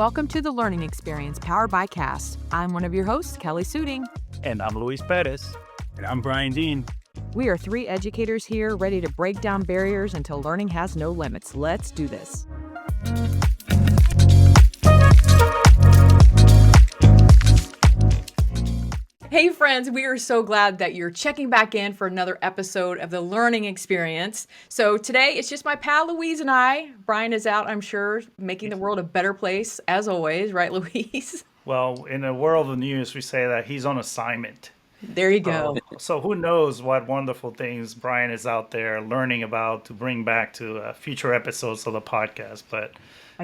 welcome to the Learning Experience powered by CAST. I'm one of your hosts, Kelli Suiting. And I'm Luis Perez. And I'm Brian Dean. We are three educators here ready to break down barriers until learning has no limits. Let's do this. Hey friends, we are so glad that you're checking back in for another episode of the Learning Experience. So today it's just my pal Louise and I. Brian is out, I'm sure, making the world a better place as always, right, Louise? Well, in the world of news, we say that he's on assignment. There you go. So who knows what wonderful things Brian is out there learning about to bring back to future episodes of the podcast. But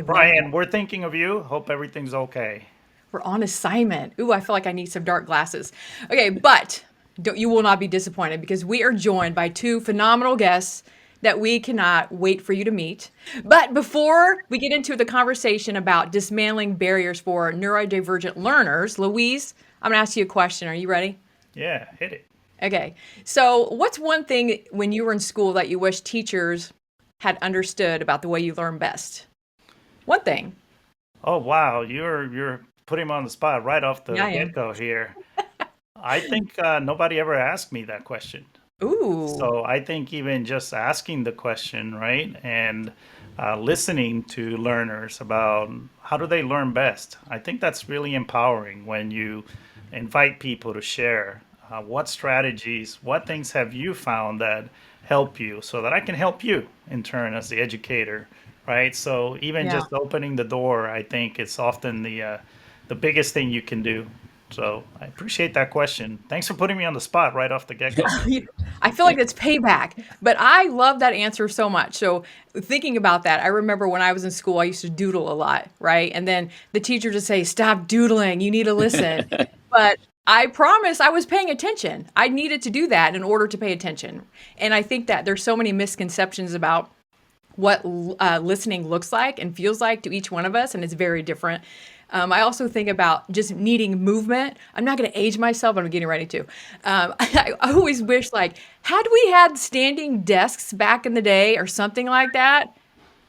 Brian, we're thinking of you. Hope everything's okay. We're on assignment. Ooh, I feel like I need some dark glasses. Okay, but you will not be disappointed because we are joined by two phenomenal guests that we cannot wait for you to meet. But before we get into the conversation about dismantling barriers for neurodivergent learners, Louise, I'm going to ask you a question. Are you ready? Yeah, hit it. Okay. So what's one thing when you were in school that you wish teachers had understood about the way you learn best? One thing. Oh, wow. You're putting him on the spot right off the get-go here. I think nobody ever asked me that question. Ooh. So I think even just asking the question, right, and listening to learners about how do they learn best, I think that's really empowering when you invite people to share what strategies, what things have you found that help you so that I can help you in turn as the educator, right? So even just opening the door, I think it's often the biggest thing you can do. So I appreciate that question. Thanks for putting me on the spot right off the get-go. I feel like it's payback, but I love that answer so much. So thinking about that, I remember when I was in school, I used to doodle a lot, right? And then the teacher would say, stop doodling, you need to listen. But I promise I was paying attention. I needed to do that in order to pay attention. And I think that there's so many misconceptions about what listening looks like and feels like to each one of us, and it's very different. I also think about just needing movement. I'm not going to age myself, but I'm getting ready to. I always wish, had we had standing desks back in the day or something like that,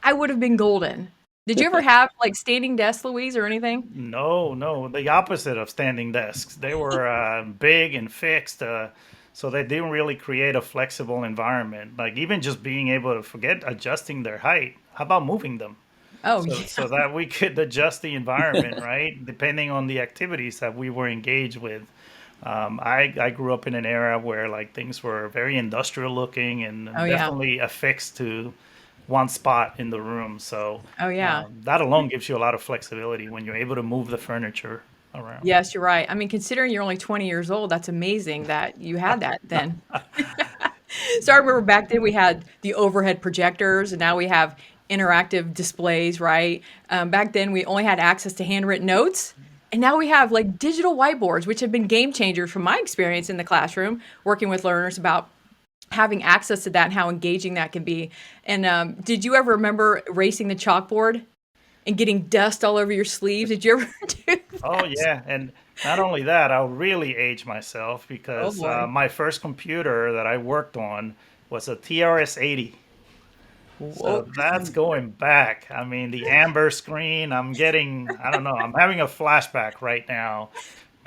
I would have been golden. Did you ever have standing desks, Louise, or anything? No, the opposite of standing desks. They were big and fixed, so they didn't really create a flexible environment. Like even just being able to forget adjusting their height. How about moving them? So that we could adjust the environment, right? Depending on the activities that we were engaged with. I grew up in an era where things were very industrial looking and definitely affixed to one spot in the room. So that alone gives you a lot of flexibility when you're able to move the furniture around. Yes, you're right. I mean, considering you're only 20 years old, that's amazing that you had that then. So I remember back then we had the overhead projectors and now we have interactive displays, right? Back then we only had access to handwritten notes. And now we have digital whiteboards, which have been game changers from my experience in the classroom, working with learners about having access to that and how engaging that can be. And did you ever remember erasing the chalkboard and getting dust all over your sleeves? Did you ever do that? Oh, yeah. And not only that, I'll really age myself because my first computer that I worked on was a TRS-80. So that's going back. I mean, the amber screen, I'm having a flashback right now.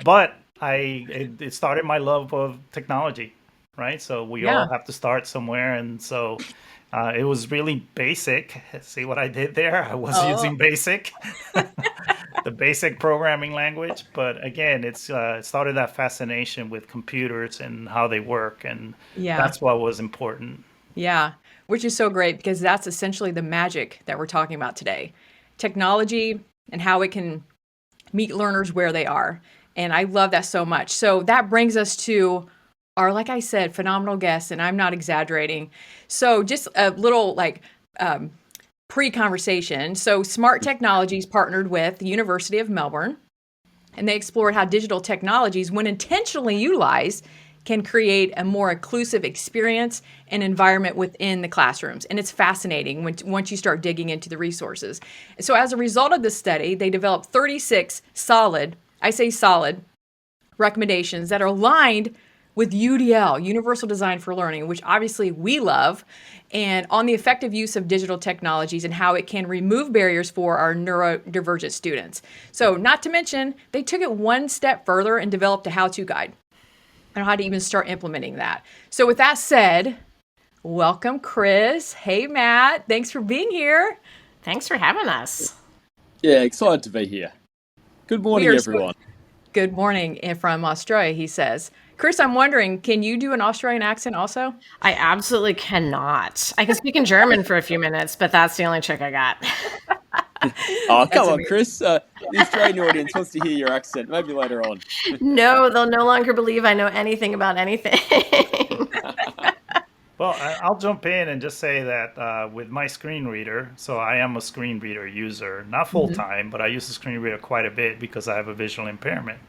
But it started my love of technology, right? So we all have to start somewhere. And so it was really basic. See what I did there? I was using BASIC, the basic programming language. But again, it started that fascination with computers and how they work. And that's what was important. Yeah. Which is so great because that's essentially the magic that we're talking about today. Technology and how it can meet learners where they are. And I love that so much. So that brings us to our, like I said, phenomenal guests, and I'm not exaggerating. So just a little pre-conversation. So Smart Technologies partnered with the University of Melbourne, and they explored how digital technologies, when intentionally utilized, can create a more inclusive experience and environment within the classrooms. And it's fascinating once you start digging into the resources. So as a result of this study, they developed 36 solid recommendations that are aligned with UDL, Universal Design for Learning, which obviously we love, and on the effective use of digital technologies and how it can remove barriers for our neurodivergent students. So, not to mention, they took it one step further and developed a how-to guide on how to even start implementing that. So, with that said, welcome, Kris. Hey, Matt. Thanks for being here. Thanks for having us. Yeah, excited to be here. Good morning, everyone. Good morning from Australia, he says. Kris, I'm wondering, can you do an Australian accent also? I absolutely cannot. I can speak in German for a few minutes, but that's the only trick I got. Oh, come on, Kris. The Australian audience wants to hear your accent. Maybe later on. No, they'll no longer believe I know anything about anything. Well, I'll jump in and just say that with my screen reader, so I am a screen reader user, not full time, but I use the screen reader quite a bit because I have a visual impairment.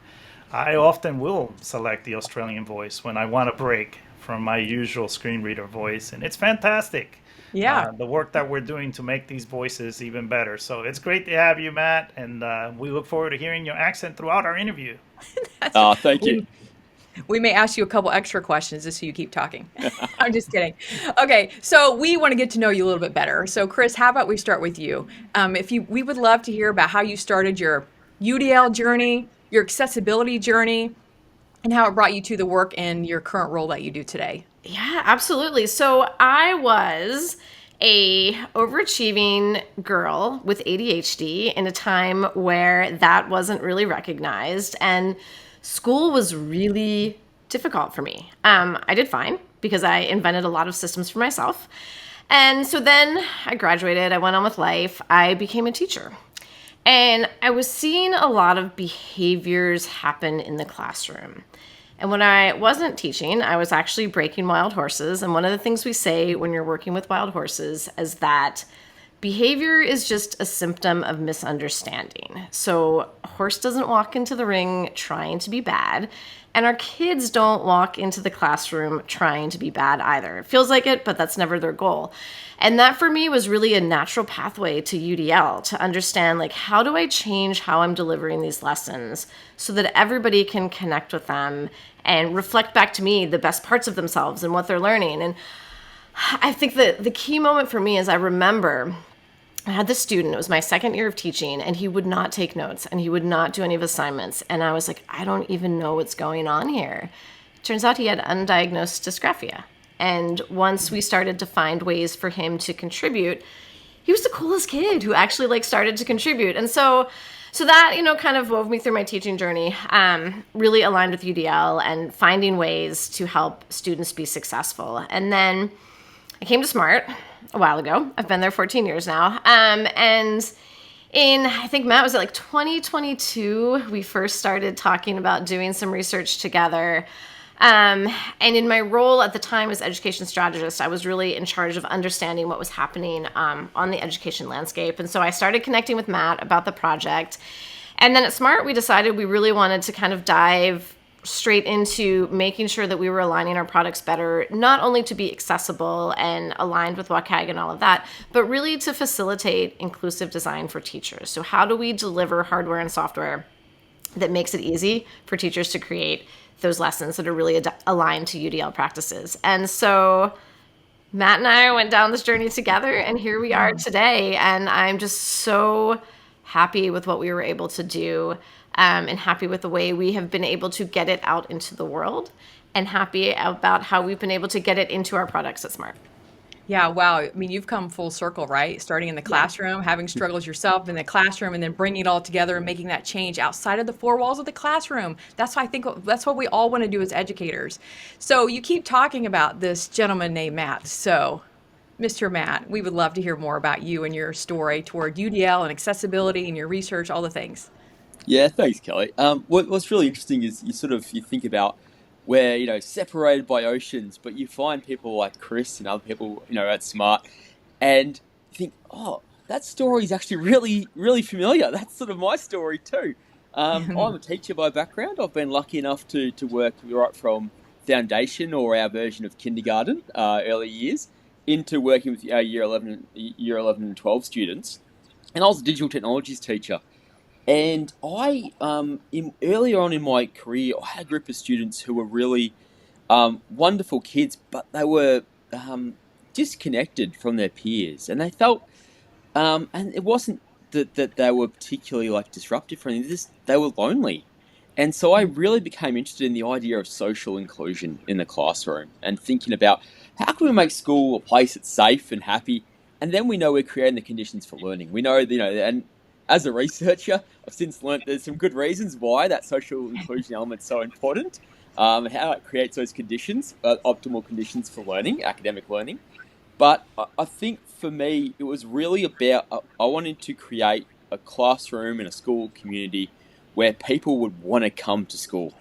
I often will select the Australian voice when I want a break from my usual screen reader voice, and it's fantastic. Yeah. The work that we're doing to make these voices even better. So it's great to have you, Matt, and we look forward to hearing your accent throughout our interview. Thank you. We may ask you a couple extra questions just so you keep talking. I'm just kidding. Okay, so we want to get to know you a little bit better. So, Kris, how about we start with you? We would love to hear about how you started your UDL journey, your accessibility journey, and how it brought you to the work and your current role that you do today. Yeah, absolutely. So I was a overachieving girl with ADHD in a time where that wasn't really recognized, and school was really difficult for me. I did fine because I invented a lot of systems for myself. And so then I graduated, I went on with life, I became a teacher. And I was seeing a lot of behaviors happen in the classroom. And when I wasn't teaching, I was actually breaking wild horses. And one of the things we say when you're working with wild horses is that behavior is just a symptom of misunderstanding. So a horse doesn't walk into the ring trying to be bad, and our kids don't walk into the classroom trying to be bad either. It feels like it, but that's never their goal. And that for me was really a natural pathway to UDL, to understand, like, how do I change how I'm delivering these lessons so that everybody can connect with them and reflect back to me the best parts of themselves and what they're learning. And I think that the key moment for me is I remember I had this student, it was my second year of teaching, and he would not take notes and he would not do any of assignments. And I was like, I don't even know what's going on here. Turns out he had undiagnosed dysgraphia. And once we started to find ways for him to contribute, he was the coolest kid who actually started to contribute. And so that, kind of wove me through my teaching journey, really aligned with UDL and finding ways to help students be successful. And then I came to SMART a while ago. I've been there 14 years now. And in, I think, Matt, was it 2022, we first started talking about doing some research together. And in my role at the time as education strategist, I was really in charge of understanding what was happening on the education landscape. And so I started connecting with Matt about the project. And then at SMART, we decided we really wanted to kind of dive straight into making sure that we were aligning our products better, not only to be accessible and aligned with WCAG and all of that, but really to facilitate inclusive design for teachers. So how do we deliver hardware and software that makes it easy for teachers to create those lessons that are really aligned to UDL practices? And so Matt and I went down this journey together, and here we are today. And I'm just so happy with what we were able to do, and happy with the way we have been able to get it out into the world, and happy about how we've been able to get it into our products at SMART. Yeah, wow. I mean, you've come full circle, right? Starting in the classroom, having struggles yourself in the classroom, and then bringing it all together and making that change outside of the four walls of the classroom. That's why I think that's what we all want to do as educators. So you keep talking about this gentleman named Matt. So, Mr. Matt, we would love to hear more about you and your story toward UDL and accessibility and your research, all the things. Yeah, thanks, Kelli. What's really interesting is you think about where, separated by oceans, but you find people like Kris and other people, at SMART, and you think, oh, that story is actually really, really familiar. That's sort of my story too. I'm a teacher by background. I've been lucky enough to work right from foundation, or our version of kindergarten, early years, into working with year 11 and 12 students. And I was a digital technologies teacher. And I, earlier on in my career, I had a group of students who were really wonderful kids, but they were disconnected from their peers, and they felt, and it wasn't that they were particularly like disruptive for anything. They were lonely, and so I really became interested in the idea of social inclusion in the classroom and thinking about how can we make school a place that's safe and happy, and then we know we're creating the conditions for learning. We know, and as a researcher, I've since learned there's some good reasons why that social inclusion element is so important, and how it creates those conditions, optimal conditions for learning, academic learning. But I think for me, it was really about, I wanted to create a classroom and a school community where people would want to come to school.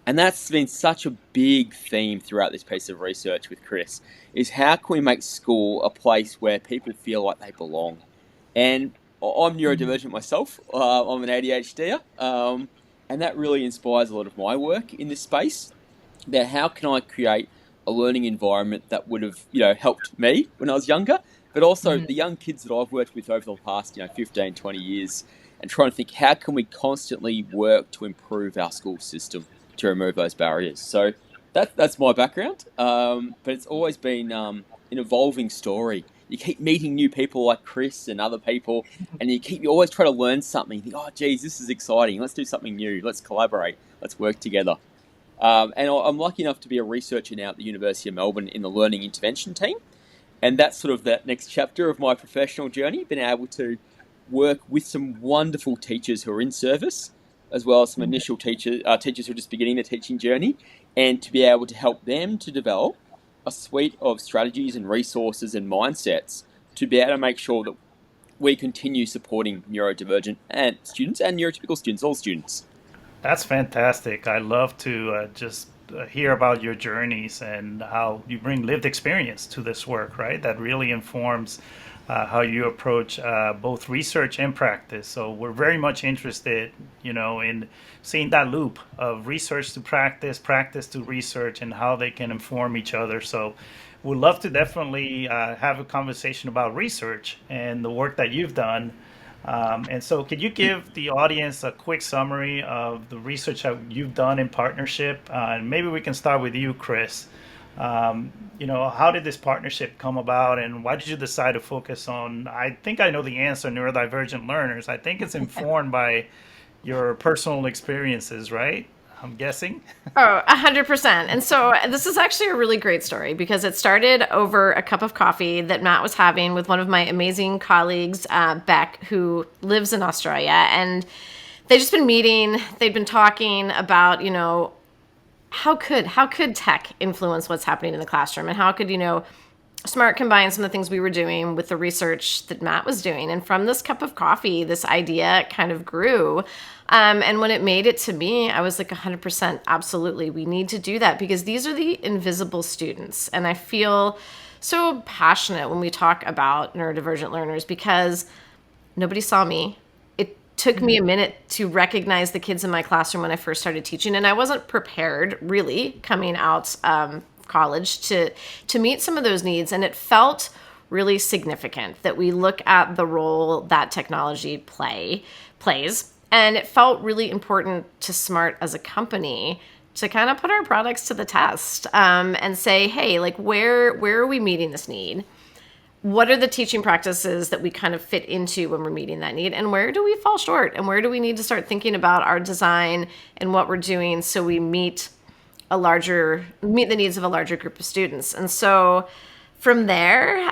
And that's been such a big theme throughout this piece of research with Kris, is how can we make school a place where people feel like they belong? And I'm neurodivergent myself. I'm an ADHDer. And that really inspires a lot of my work in this space. About how can I create a learning environment that would have, helped me when I was younger, but also the young kids that I've worked with over the past, 15, 20 years, and trying to think how can we constantly work to improve our school system to remove those barriers. So that's my background, but it's always been an evolving story. You keep meeting new people like Kris and other people, and you always try to learn something. You think, oh, geez, this is exciting. Let's do something new. Let's collaborate. Let's work together. And I'm lucky enough to be a researcher now at the University of Melbourne in the Learning Intervention team. And that's sort of that next chapter of my professional journey, been able to work with some wonderful teachers who are in service, as well as some initial teachers who are just beginning their teaching journey, and to be able to help them to develop a suite of strategies and resources and mindsets to be able to make sure that we continue supporting neurodivergent and students and neurotypical students, all students. That's fantastic. I love to just hear about your journeys and how you bring lived experience to this work, right? That really informs how you approach both research and practice. So we're very much interested, in seeing that loop of research to practice, practice to research, and how they can inform each other. So we'd love to definitely have a conversation about research and the work that you've done. And so could you give the audience a quick summary of the research that you've done in partnership? And maybe we can start with you, Kris. How did this partnership come about, and why did you decide to focus on, I think I know the answer, neurodivergent learners. I think it's informed by your personal experiences, right? I'm guessing. Oh, 100%. And so this is actually a really great story because it started over a cup of coffee that Matt was having with one of my amazing colleagues, Beck, who lives in Australia. And they'd just been meeting, they'd been talking about, how could tech influence what's happening in the classroom, and how could, SMART combine some of the things we were doing with the research that Matt was doing. And from this cup of coffee, this idea kind of grew. And when it made it to me, I was like 100% absolutely. We need to do that because these are the invisible students. And I feel so passionate when we talk about neurodivergent learners because nobody saw me. It took me a minute to recognize the kids in my classroom when I first started teaching. And I wasn't prepared really coming out college to meet some of those needs. And it felt really significant that we look at the role that technology plays. And it felt really important to SMART as a company to kind of put our products to the test and say, hey, like where are we meeting this need? What are the teaching practices that we kind of fit into when we're meeting that need? And where do we fall short? And where do we need to start thinking about our design and what we're doing so we meet the needs of a larger group of students? And so from there,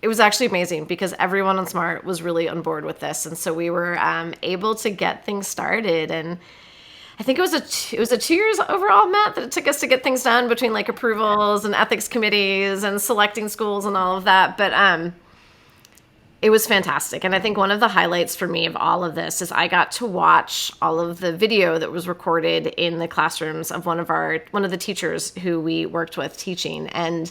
it was actually amazing because everyone on SMART was really on board with this. And so we were able to get things started. And I think it was a 2 years overall, Matt, that it took us to get things done between like approvals and ethics committees and selecting schools and all of that. But it was fantastic. And I think one of the highlights for me of all of this is I got to watch all of the video that was recorded in the classrooms of one of the teachers who we worked with teaching. And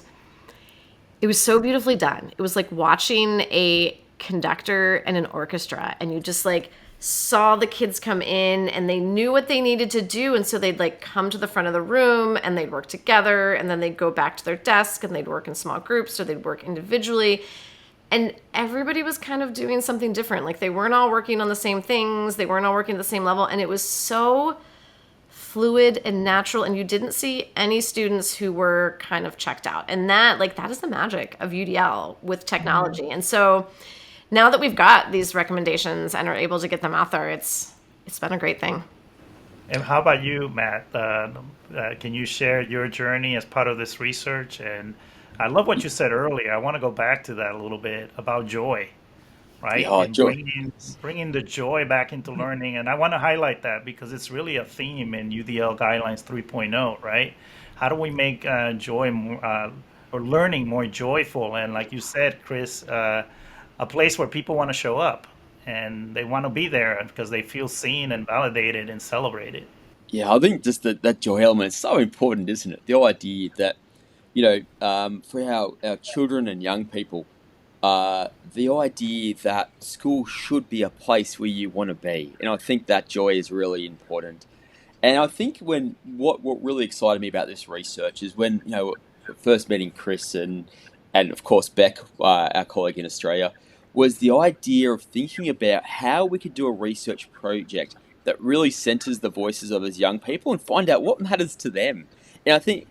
it was so beautifully done. It was like watching a conductor and an orchestra, and you just like saw the kids come in and they knew what they needed to do. And so they'd like come to the front of the room and they'd work together, and then they'd go back to their desk and they'd work in small groups or they'd work individually. And everybody was kind of doing something different. Like they weren't all working on the same things. They weren't all working at the same level. And it was so fluid and natural, and you didn't see any students who were kind of checked out. And that is the magic of UDL with technology. And so now that we've got these recommendations and are able to get them out there, it's been a great thing. And how about you, Matt? Can you share your journey as part of this research? And I love what you said earlier. I want to go back to that a little bit about joy, right? Yeah, And joy. bringing the joy back into learning. And I want to highlight that because it's really a theme in UDL Guidelines 3.0, right? How do we make joy or learning more joyful? And like you said, Kris, a place where people want to show up and they want to be there because they feel seen and validated and celebrated. Yeah, I think just that joy element is so important, isn't it? The idea that, for our children and young people, the idea that school should be a place where you want to be. And I think that joy is really important. And I think what really excited me about this research is when, first meeting Kris and of course Beck, our colleague in Australia, was the idea of thinking about how we could do a research project that really centers the voices of those young people and find out what matters to them. And I think,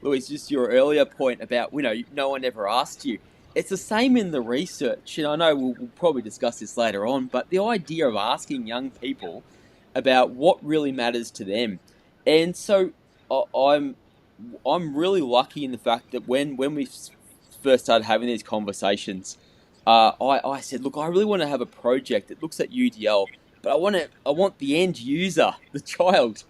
Louise, just your earlier point about, no one ever asked you. It's the same in the research, and I know we'll probably discuss this later on, but the idea of asking young people about what really matters to them. And so I'm really lucky in the fact that when we first started having these conversations, I said, look, I really want to have a project that looks at UDL, but I want the end user, the child,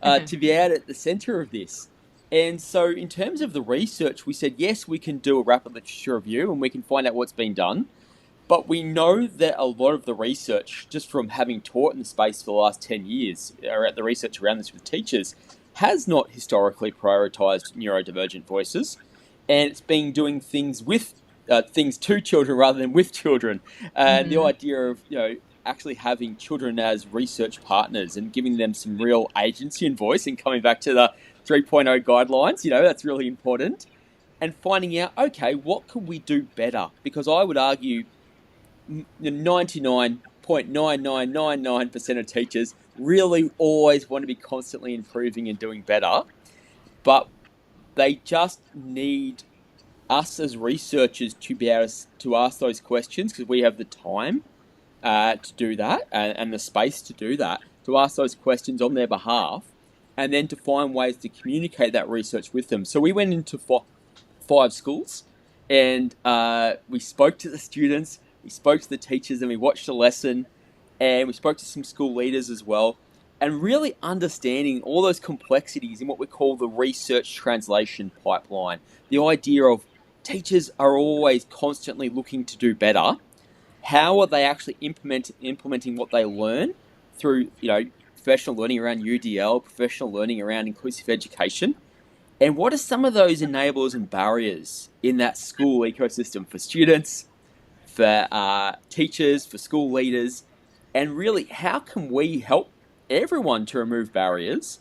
to be out at the center of this. And so in terms of the research, we said, yes, we can do a rapid literature review and we can find out what's been done. But we know that a lot of the research, just from having taught in the space for the last 10 years, or at the research around this with teachers, has not historically prioritized neurodivergent voices. And it's been doing things with things to children rather than with children. And the idea of, actually having children as research partners and giving them some real agency and voice, and coming back to the 3.0 guidelines, that's really important. And finding out, okay, what could we do better? Because I would argue 99.9999% of teachers really always want to be constantly improving and doing better, but they just need us as researchers to be able to ask those questions, because we have the time to do that and the space to do that, to ask those questions on their behalf, and then to find ways to communicate that research with them. So we went into 5 schools and we spoke to the students, we spoke to the teachers, and we watched a lesson, and we spoke to some school leaders as well, and really understanding all those complexities in what we call the research translation pipeline. The idea of teachers are always constantly looking to do better. How are they actually implementing what they learn through, professional learning around UDL, professional learning around inclusive education? And what are some of those enablers and barriers in that school ecosystem for students, for teachers, for school leaders? And really, how can we help everyone to remove barriers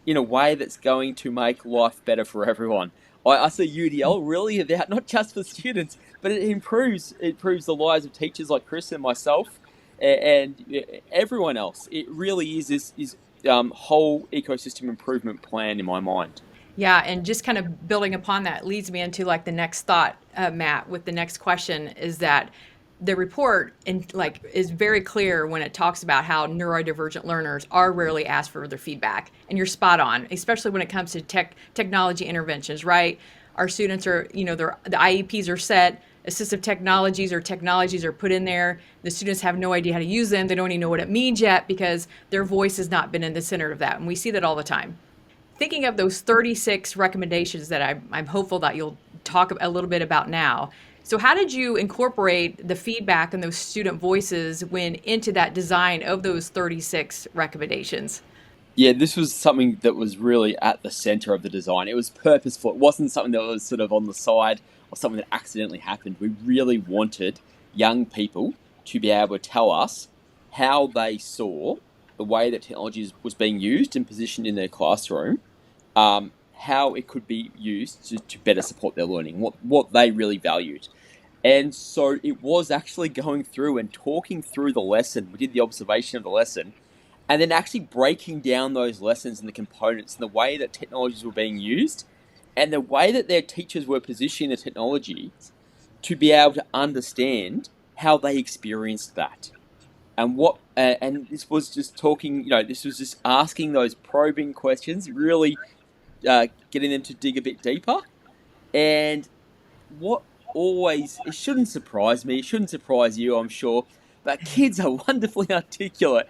in a way that's going to make life better for everyone? I see UDL really about not just for students, but it improves the lives of teachers like Kris and myself and everyone else. It really is this whole ecosystem improvement plan in my mind. Yeah, and just kind of building upon that leads me into the next thought, Matt, with the next question, is that the report is very clear when it talks about how neurodivergent learners are rarely asked for their feedback. And you're spot on, especially when it comes to technology interventions, right? Our students are, the IEPs are set, assistive technologies or technologies are put in there. The students have no idea how to use them. They don't even know what it means yet because their voice has not been in the center of that. And we see that all the time. Thinking of those 36 recommendations that I'm hopeful that you'll talk a little bit about now. So how did you incorporate the feedback and those student voices into that design of those 36 recommendations? Yeah, this was something that was really at the center of the design. It was purposeful. It wasn't something that was sort of on the side or something that accidentally happened. We really wanted young people to be able to tell us how they saw the way that technology was being used and positioned in their classroom, how it could be used to better support their learning, what they really valued. And so it was actually going through and talking through the lesson. We did the observation of the lesson and then actually breaking down those lessons and the components and the way that technologies were being used and the way that their teachers were positioning the technology to be able to understand how they experienced that. And and this was just talking, this was just asking those probing questions, really getting them to dig a bit deeper. And what it shouldn't surprise me, it shouldn't surprise you, I'm sure, but kids are wonderfully articulate.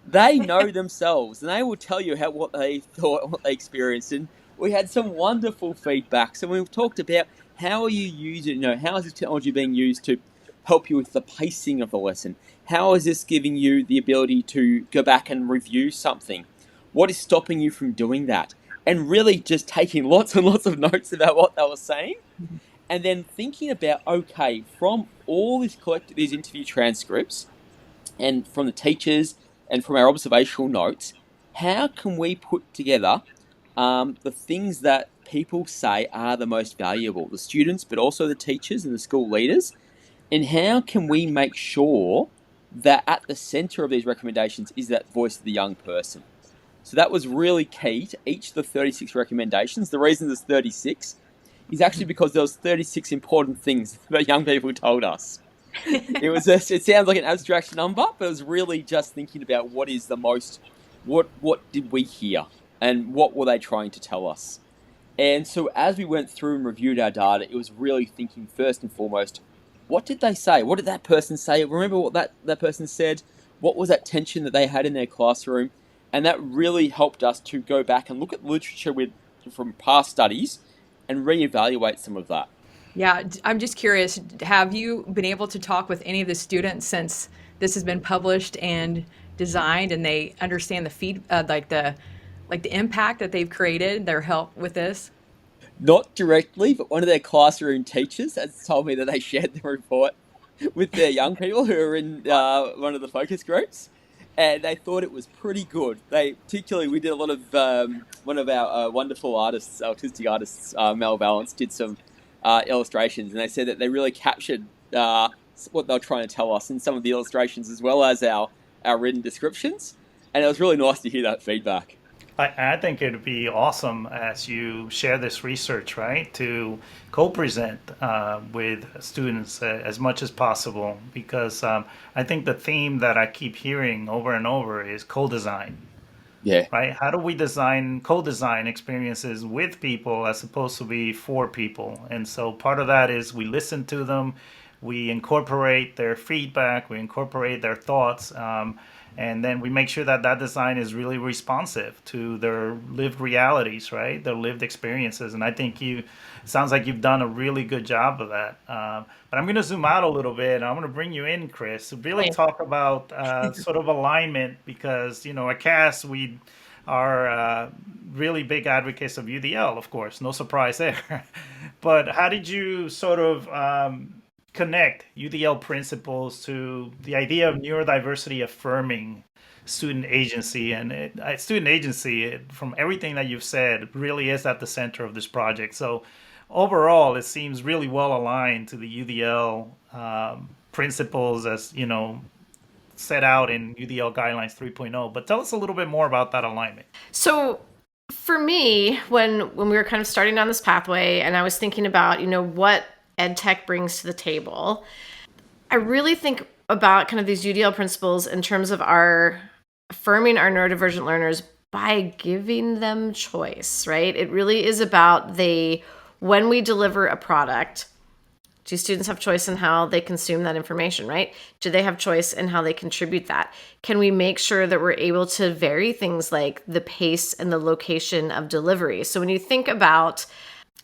They know themselves, and they will tell you what they thought, what they experienced. And we had some wonderful feedback. So we've talked about how are you using, how is this technology being used to help you with the pacing of the lesson? How is this giving you the ability to go back and review something? What is stopping you from doing that? And really just taking lots and lots of notes about what they were saying. And then thinking about, okay, from all these interview transcripts and from the teachers and from our observational notes, how can we put together the things that people say are the most valuable, the students, but also the teachers and the school leaders, and how can we make sure that at the center of these recommendations is that voice of the young person? So that was really key to each of the 36 recommendations. The reason there's 36 is actually because there was 36 important things that young people told us. It sounds like an abstract number, but it was really just thinking about what did we hear and what were they trying to tell us? And so as we went through and reviewed our data, it was really thinking first and foremost, what did they say? What did that person say? Remember what that person said? What was that tension that they had in their classroom? And that really helped us to go back and look at literature from past studies and reevaluate some of that. Yeah, I'm just curious, have you been able to talk with any of the students since this has been published and designed, and they understand the impact that they've created, their help with this? Not directly, but one of their classroom teachers has told me that they shared the report with their young people who are in one of the focus groups, and they thought it was pretty good. We did a lot of, one of our wonderful artists, autistic artists, Mel Valance, did some illustrations, and they said that they really captured what they were trying to tell us in some of the illustrations as well as our written descriptions, and it was really nice to hear that feedback. I think it would be awesome as you share this research, right, to co-present with students as much as possible, because I think the theme that I keep hearing over and over is co-design. Yeah. Right? How do we co-design experiences with people as opposed to be for people? And so part of that is we listen to them, we incorporate their feedback, we incorporate their thoughts, and then we make sure that design is really responsive to their lived realities, right? Their lived experiences. And I think sounds like you've done a really good job of that. But I'm going to zoom out a little bit. I'm going to bring you in, Kris, to really talk about sort of alignment, because, at CAS, we are really big advocates of UDL, of course, no surprise there. But how did you sort of connect UDL principles to the idea of neurodiversity-affirming student agency? And student agency, from everything that you've said, really is at the center of this project. So overall, it seems really well aligned to the UDL principles as, set out in UDL Guidelines 3.0. But tell us a little bit more about that alignment. So for me, when we were kind of starting down this pathway and I was thinking about, what EdTech brings to the table, I really think about kind of these UDL principles in terms of affirming our neurodivergent learners by giving them choice, right? It really is about when we deliver a product, do students have choice in how they consume that information, right? Do they have choice in how they contribute that? Can we make sure that we're able to vary things like the pace and the location of delivery? So when you think about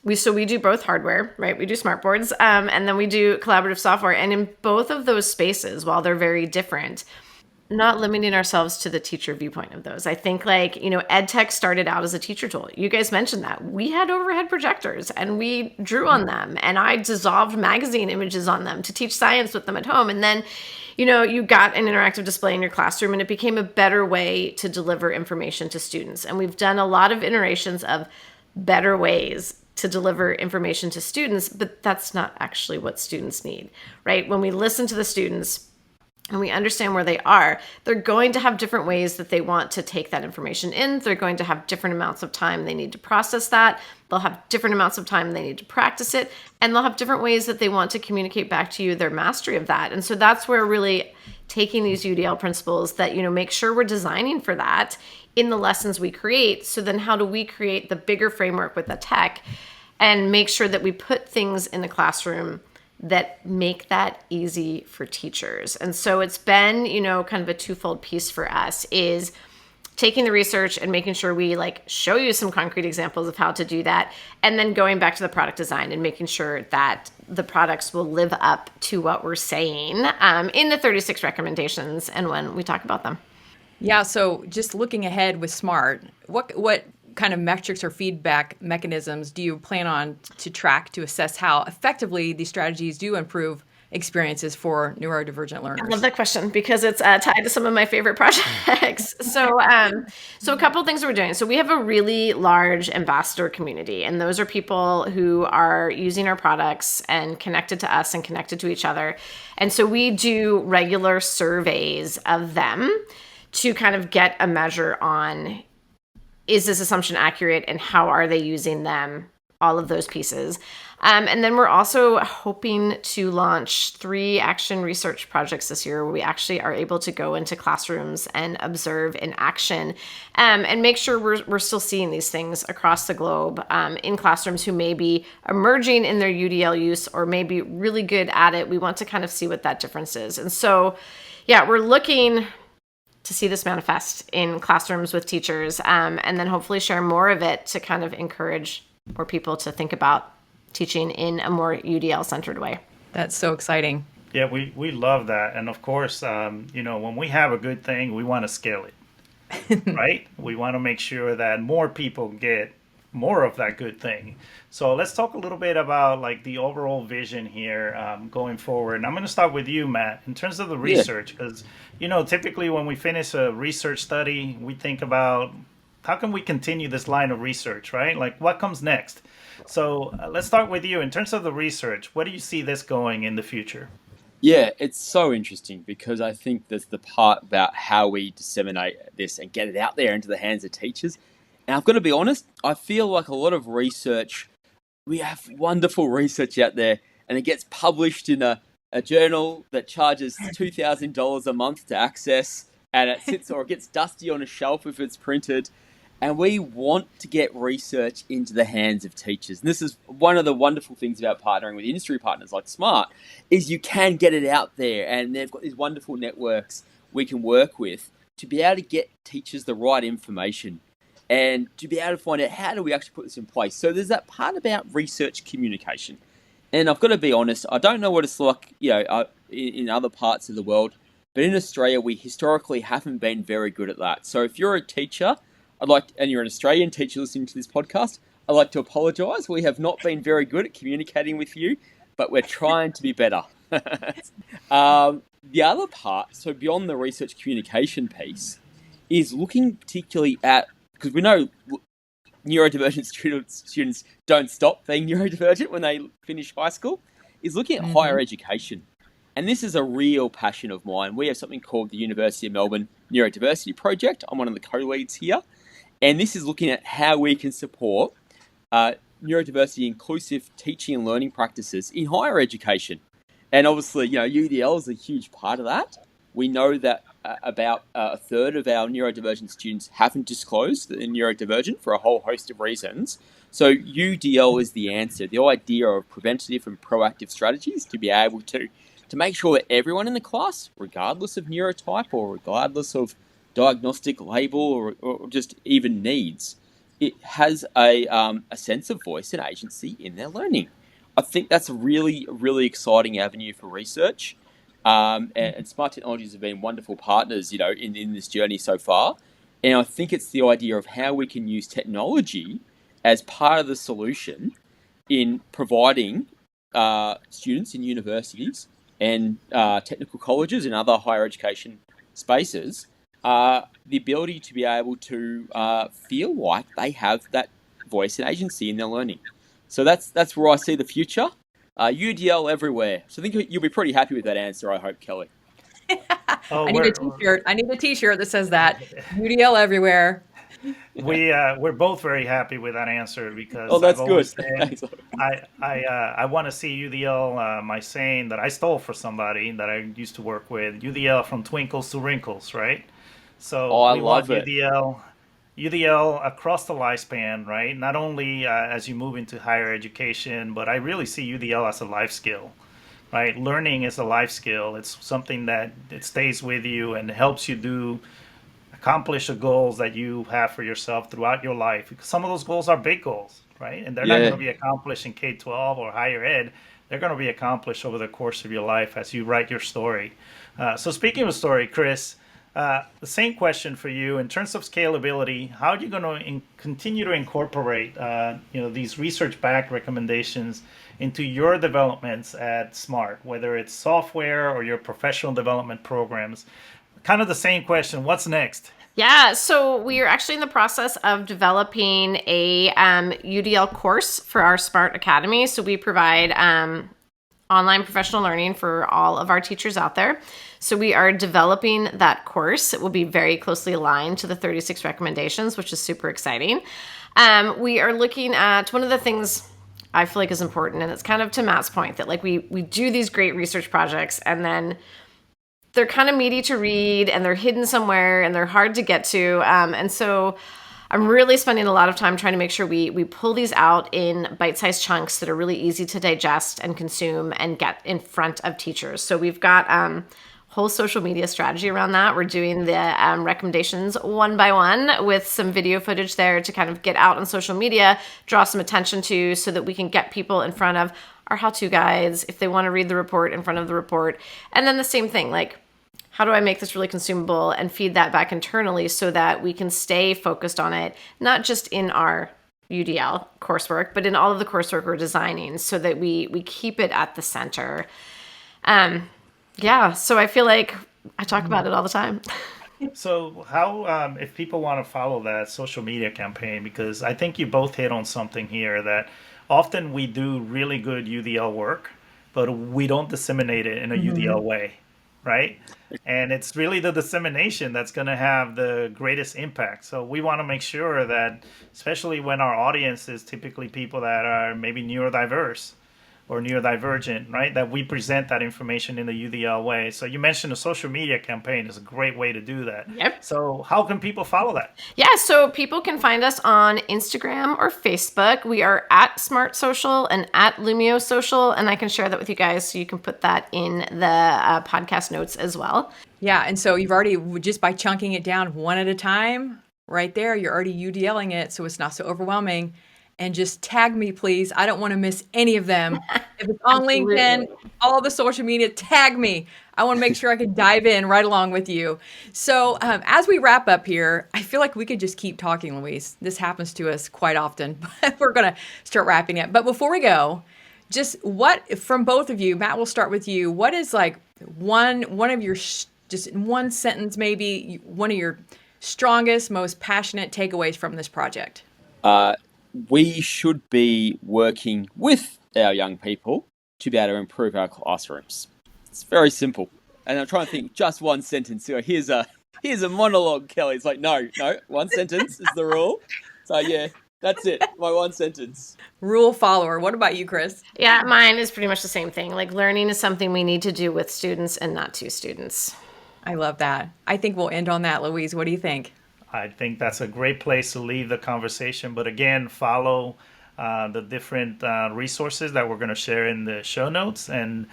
we do both hardware, right? We do smartboards, and then we do collaborative software. And in both of those spaces, while they're very different, not limiting ourselves to the teacher viewpoint of those. I think EdTech started out as a teacher tool. You guys mentioned that. We had overhead projectors and we drew on them, and I dissolved magazine images on them to teach science with them at home. And then, you got an interactive display in your classroom, and it became a better way to deliver information to students. And we've done a lot of iterations of better ways to deliver information to students, but that's not actually what students need, right? When we listen to the students, and we understand where they are, they're going to have different ways that they want to take that information in. They're going to have different amounts of time they need to process that. They'll have different amounts of time they need to practice it. And they'll have different ways that they want to communicate back to you their mastery of that. And so that's where really taking these UDL principles that, make sure we're designing for that in the lessons we create. So then how do we create the bigger framework with the tech and make sure that we put things in the classroom that make that easy for teachers? And so it's been, kind of a twofold piece for us is taking the research and making sure we show you some concrete examples of how to do that. And then going back to the product design and making sure that the products will live up to what we're saying in the 36 recommendations and when we talk about them. Yeah. So just looking ahead with SMART, what kind of metrics or feedback mechanisms do you plan on to track to assess how effectively these strategies do improve experiences for neurodivergent learners? I love that question because it's tied to some of my favorite projects. So a couple of things we're doing. So we have a really large ambassador community, and those are people who are using our products and connected to us and connected to each other. And so we do regular surveys of them to kind of get a measure on, is this assumption accurate and how are they using them? All of those pieces. And then we're also hoping to launch 3 action research projects this year where we actually are able to go into classrooms and observe in action and make sure we're still seeing these things across the globe in classrooms who may be emerging in their UDL use or may be really good at it. We want to kind of see what that difference is. And so, yeah, we're looking to see this manifest in classrooms with teachers and then hopefully share more of it to kind of encourage more people to think about teaching in a more UDL-centered way. That's so exciting. Yeah, we love that. And of course, when we have a good thing, we want to scale it, right? We want to make sure that more people get more of that good thing. So let's talk a little bit about the overall vision here going forward. And I'm going to start with you, Matt, in terms of the research, because, typically when we finish a research study, we think about how can we continue this line of research, right? What comes next? So let's start with you. In terms of the research, where do you see this going in the future? Yeah, it's so interesting because I think there's the part about how we disseminate this and get it out there into the hands of teachers. And I've got to be honest, I feel like a lot of research, we have wonderful research out there and it gets published in a journal that charges $2,000 a month to access, and it sits or it gets dusty on a shelf if it's printed. And we want to get research into the hands of teachers. And this is one of the wonderful things about partnering with industry partners like Smart, is you can get it out there. And they've got these wonderful networks we can work with to be able to get teachers the right information and to be able to find out how do we actually put this in place. So there's that part about research communication. And I've got to be honest, I don't know what it's like, in other parts of the world, but in Australia, we historically haven't been very good at that. So if you're a teacher, and you're an Australian teacher listening to this podcast, I'd like to apologise. We have not been very good at communicating with you, but we're trying to be better. The other part, so beyond the research communication piece, is looking particularly at, because we know neurodivergent students don't stop being neurodivergent when they finish high school, is looking at higher education. And this is a real passion of mine. We have something called the University of Melbourne Neurodiversity Project. I'm one of the co-leads here. And this is looking at how we can support neurodiversity inclusive teaching and learning practices in higher education. And obviously, UDL is a huge part of that. We know that about a third of our neurodivergent students haven't disclosed that they're neurodivergent for a whole host of reasons. So UDL is the answer, the idea of preventative and proactive strategies to be able to make sure that everyone in the class, regardless of neurotype or regardless of diagnostic label or just even needs, it has a sense of voice and agency in their learning. I think that's a really, really exciting avenue for research. And Smart Technologies have been wonderful partners, in this journey so far. And I think it's the idea of how we can use technology as part of the solution in providing students in universities and technical colleges and other higher education spaces the ability to be able to feel like they have that voice and agency in their learning. So that's where I see the future. UDL everywhere. So I think you'll be pretty happy with that answer, I hope, Kelli. Oh, I need a t-shirt. I need a t-shirt that says that. UDL everywhere. we're both very happy with that answer Oh, because I've that's good. always said Thanks. I want to see UDL. My saying that I stole for somebody that I used to work with, UDL from twinkles to wrinkles, right? Oh, So I we want love it. UDL across the lifespan, right? Not only as you move into higher education, but I really see UDL as a life skill, right? Learning is a life skill. It's something that it stays with you and helps you accomplish the goals that you have for yourself throughout your life. Because some of those goals are big goals, right? And they're not going Yeah. to be accomplished in K-12 or higher ed. They're going to be accomplished over the course of your life as you write your story. So speaking of story, Kris, the same question for you in terms of scalability. How are you going to continue to incorporate, these research-backed recommendations into your developments at Smart, whether it's software or your professional development programs? Kind of the same question. What's next? Yeah, so we are actually in the process of developing a UDL course for our Smart Academy. So we provide online professional learning for all of our teachers out there. So we are developing that course. It will be very closely aligned to the 36 recommendations, which is super exciting. We are looking at one of the things I feel like is important, and it's kind of to Matt's point that like we do these great research projects and then they're kind of meaty to read and they're hidden somewhere and they're hard to get to. And so I'm really spending a lot of time trying to make sure we pull these out in bite-sized chunks that are really easy to digest and consume and get in front of teachers. So we've got whole social media strategy around that. We're doing the recommendations one by one with some video footage there to kind of get out on social media, draw some attention to so that we can get people in front of our how-to guides if they want to read the report in front of the report. And then the same thing, like, how do I make this really consumable and feed that back internally so that we can stay focused on it, not just in our UDL coursework, but in all of the coursework we're designing so that we keep it at the center. So I feel like I talk about it all the time. So how, if people want to follow that social media campaign, because I think you both hit on something here that often we do really good UDL work, but we don't disseminate it in a UDL way, right? And it's really the dissemination that's going to have the greatest impact. So we want to make sure that, especially when our audience is typically people that are maybe neurodiverse or neurodivergent, right, that we present that information in the UDL way. So you mentioned a social media campaign is a great way to do that. Yep. So how can people follow that? Yeah, so people can find us on Instagram or Facebook. We are at Smart Social and at Lumio Social, and I can share that with you guys so you can put that in the podcast notes as well. Yeah, and so you've already, just by chunking it down one at a time, right there, you're already UDLing it, so it's not so overwhelming. And just tag me, please. I don't want to miss any of them. If it's on LinkedIn, all the social media, tag me. I want to make sure I can dive in right along with you. So as we wrap up here, I feel like we could just keep talking, Louise. This happens to us quite often, but we're going to start wrapping it. But before we go, just what, from both of you, Matt, we'll start with you. What is like one of your, just in one sentence, maybe one of your strongest, most passionate takeaways from this project? We should be working with our young people to be able to improve our classrooms. It's very simple. And I'm trying to think just one sentence. So here's a monologue, Kelli. It's like, no, one sentence is the rule. So yeah, that's it. My one sentence. Rule follower. What about you, Kris? Yeah, mine is pretty much the same thing. Like learning is something we need to do with students and not to students. I love that. I think we'll end on that, Louise. What do you think? I think that's a great place to leave the conversation. But again, follow the different resources that we're going to share in the show notes. And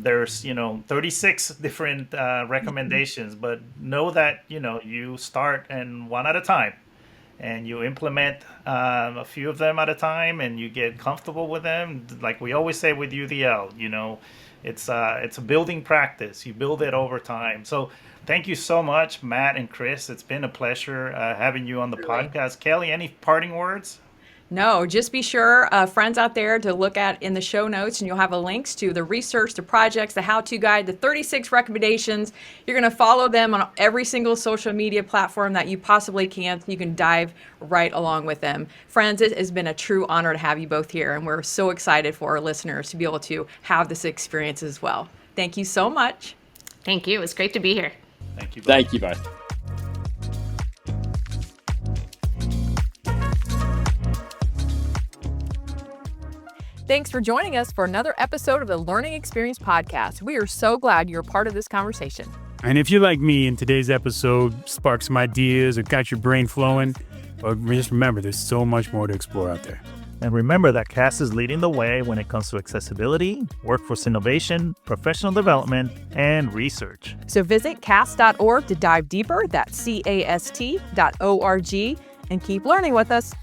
there's, 36 different recommendations. But know that, you start and one at a time. And you implement a few of them at a time and you get comfortable with them. Like we always say with UDL, it's a building practice. You build it over time. So thank you so much, Matt and Kris. It's been a pleasure having you on the podcast. Kelli, any parting words? No, just be sure, friends out there, to look at in the show notes, and you'll have links to the research, the projects, the how-to guide, the 36 recommendations. You're going to follow them on every single social media platform that you possibly can, so you can dive right along with them. Friends, it has been a true honor to have you both here, and we're so excited for our listeners to be able to have this experience as well. Thank you so much. Thank you. It was great to be here. Thank you both. Thank you both. Thanks for joining us for another episode of the Learning Experience Podcast. We are so glad you're a part of this conversation. And if you're like me and today's episode sparked some ideas or got your brain flowing, well, just remember there's so much more to explore out there. And remember that CAST is leading the way when it comes to accessibility, workforce innovation, professional development, and research. So visit cast.org to dive deeper. That's CAST.org, and keep learning with us.